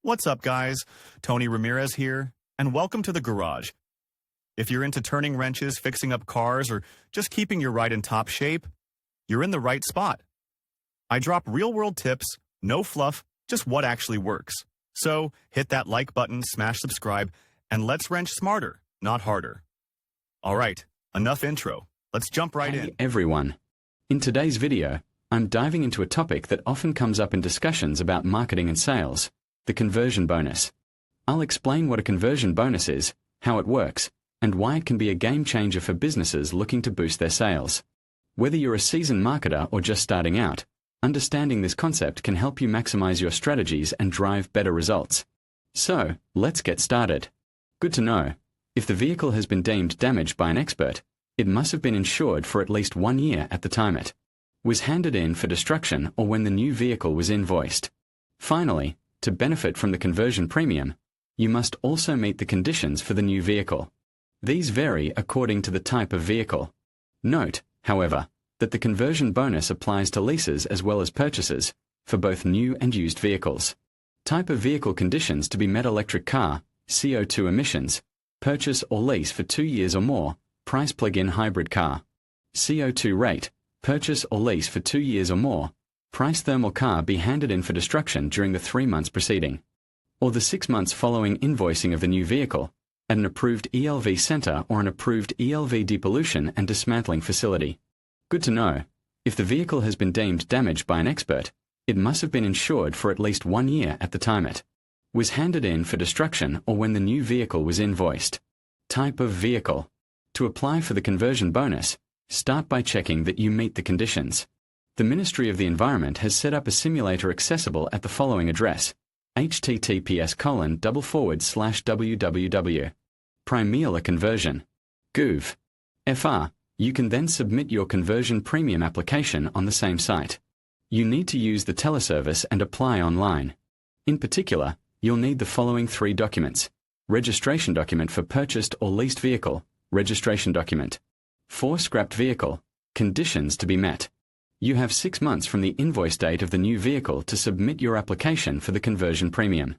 What's up, guys? Tony Ramirez here, and welcome to The Garage. If you're into turning wrenches, fixing up cars, or just keeping your ride in top shape, you're in the right spot. I drop real-world tips, no fluff, just what actually works. So hit that like button, smash subscribe, and let's wrench smarter, not harder. All right, enough intro. Let's jump right in. Hey everyone. In today's video, I'm diving into a topic that often comes up in discussions about marketing and sales: the conversion bonus. I'll explain what a conversion bonus is, how it works, and why it can be a game changer for businesses looking to boost their sales. Whether you're a seasoned marketer or just starting out, understanding this concept can help you maximize your strategies and drive better results. So, let's get started. Good to know. If the vehicle has been deemed damaged by an expert, it must have been insured for at least 1 year at the time it was handed in for destruction or when the new vehicle was invoiced. Finally, to benefit from the conversion premium, you must also meet the conditions for the new vehicle. These vary according to the type of vehicle. Note, however, that the conversion bonus applies to leases as well as purchases, for both new and used vehicles. Type of vehicle conditions to be met: electric car, CO2 emissions, purchase or lease for 2 years or more, price plug-in hybrid car. CO2 rate, purchase or lease for 2 years or more, price thermal car be handed in for destruction during the 3 months preceding, or the 6 months following invoicing of the new vehicle, at an approved ELV center or an approved ELV depollution and dismantling facility. Good to know. If the vehicle has been deemed damaged by an expert, it must have been insured for at least 1 year at the time it was handed in for destruction or when the new vehicle was invoiced. Type of vehicle. To apply for the conversion bonus, start by checking that you meet the conditions. The Ministry of the Environment has set up a simulator accessible at the following address: https://www.primelaconversion.gov.fr. You can then submit your conversion premium application on the same site. You need to use the teleservice and apply online. In particular, you'll need the following 3 documents: registration document for purchased or leased vehicle, registration document. For scrapped vehicle, conditions to be met. You have 6 months from the invoice date of the new vehicle to submit your application for the conversion premium.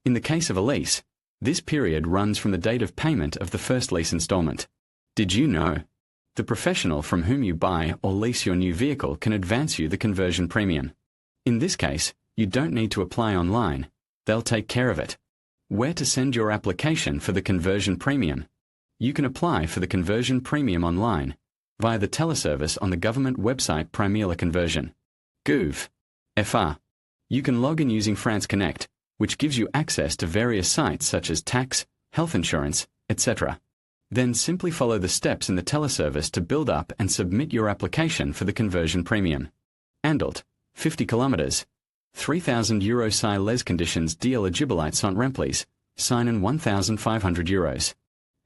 In the case of a lease, this period runs from the date of payment of the first lease installment. Did you know? The professional from whom you buy or lease your new vehicle can advance you the conversion premium. In this case, you don't need to apply online. They'll take care of it. Where to send your application for the conversion premium? You can apply for the conversion premium online, via the teleservice on the government website primelaconversion.gov.fr. You can log in using France Connect, which gives you access to various sites such as tax, health insurance, etc. Then simply follow the steps in the teleservice to build up and submit your application for the conversion premium. Andeldt, 50 kilometers, €3,000 si les conditions d'éligibilité sont remplies, sign in €1,500.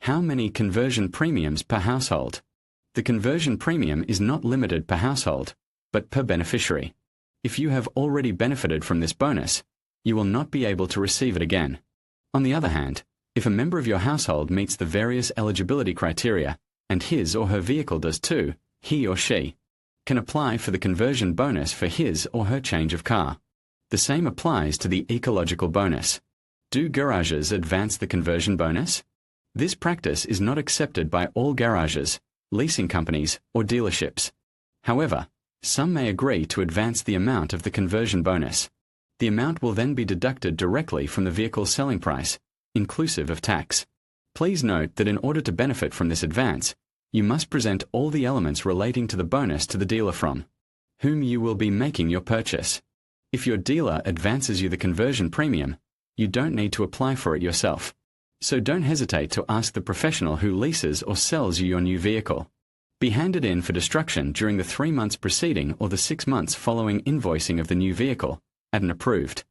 How many conversion premiums per household? The conversion premium is not limited per household, but per beneficiary. If you have already benefited from this bonus, you will not be able to receive it again. On the other hand, if a member of your household meets the various eligibility criteria, and his or her vehicle does too, he or she can apply for the conversion bonus for his or her change of car. The same applies to the ecological bonus. Do garages advance the conversion bonus? This practice is not accepted by all garages, leasing companies, or dealerships. However, some may agree to advance the amount of the conversion bonus. The amount will then be deducted directly from the vehicle's selling price, inclusive of tax. Please note that in order to benefit from this advance, you must present all the elements relating to the bonus to the dealer from whom you will be making your purchase. If your dealer advances you the conversion premium, you don't need to apply for it yourself. So don't hesitate to ask the professional who leases or sells you your new vehicle. Be handed in for destruction during the 3 months preceding or the 6 months following invoicing of the new vehicle, at an approved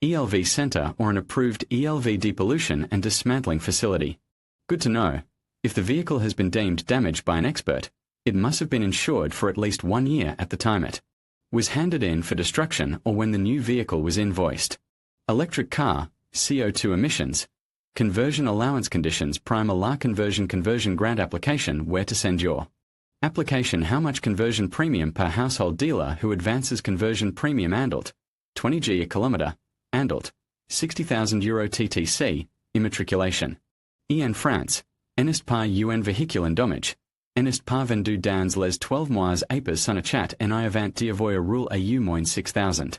ELV center or an approved ELV depollution and dismantling facility. Good to know. If the vehicle has been deemed damaged by an expert, it must have been insured for at least 1 year at the time it was handed in for destruction or when the new vehicle was invoiced. Electric car, CO2 emissions, conversion allowance conditions. Prima la conversion grant application. Where to send your application. How much conversion premium per household dealer who advances conversion premium. Andeldt, 20 g a kilometer, Andeldt, €60,000 TTC, immatriculation. En France, n'est pas un véhicule en dommage. N'est pas vendu dans les 12 mois après son achat en I avant d'y roule à moins 6,000.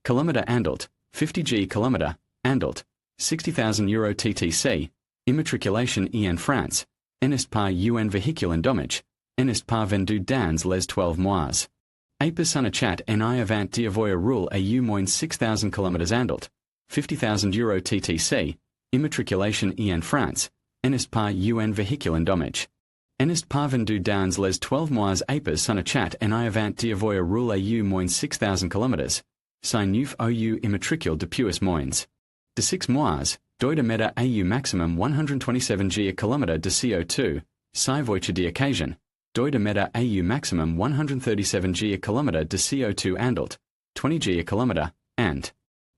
Kilometre handelt, 50 km, handelt, €60,000 TTC, immatriculation en France, n'est pas un véhicule en dommage. N'est pas vendu dans les 12 mois. Après son achat en I avant d'y roule à moins 6,000 km handelt, €50,000 TTC, immatriculation en France, n'est pas un véhicule en dommage. N'est pas vendu dans les 12 mois après son achat en I avant d'y roule à moins 6,000 km. Sein neuf au immatricule depuis moins de 6 mois, doit émettre au maximum 127 km de CO2, si voiture d'occasion, doit émettre au maximum 137 km de CO2 handelt, 20 km, and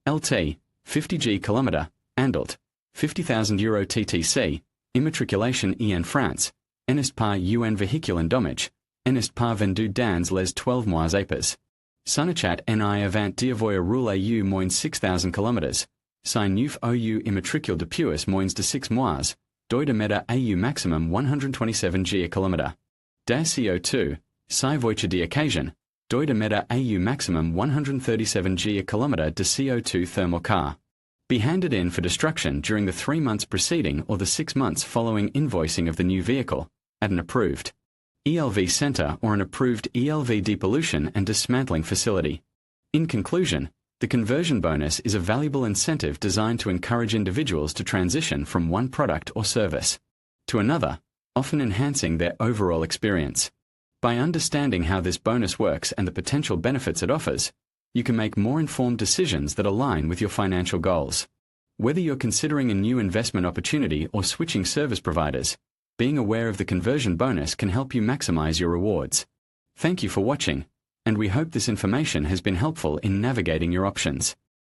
LT, 50 km, handelt, €50,000 TTC, immatriculation en France, n'est pas un véhicule en dommage, n'est pas vendu dans les 12 mois après. Son achat en I avant d'y roule à moins 6,000 km. Sein neuf au immatricule depuis moins de 6 mois, doit émettre au maximum 127 km. Da CO2, si voiture d'occasion, doit émettre au maximum 137 km de CO2 thermal car. Be handed in for destruction during the 3 months preceding or the 6 months following invoicing of the new vehicle, at an approved ELV center or an approved ELV depollution and dismantling facility. In conclusion, the conversion bonus is a valuable incentive designed to encourage individuals to transition from one product or service to another, often enhancing their overall experience. By understanding how this bonus works and the potential benefits it offers, you can make more informed decisions that align with your financial goals. Whether you're considering a new investment opportunity or switching service providers, being aware of the conversion bonus can help you maximize your rewards. Thank you for watching, and we hope this information has been helpful in navigating your options.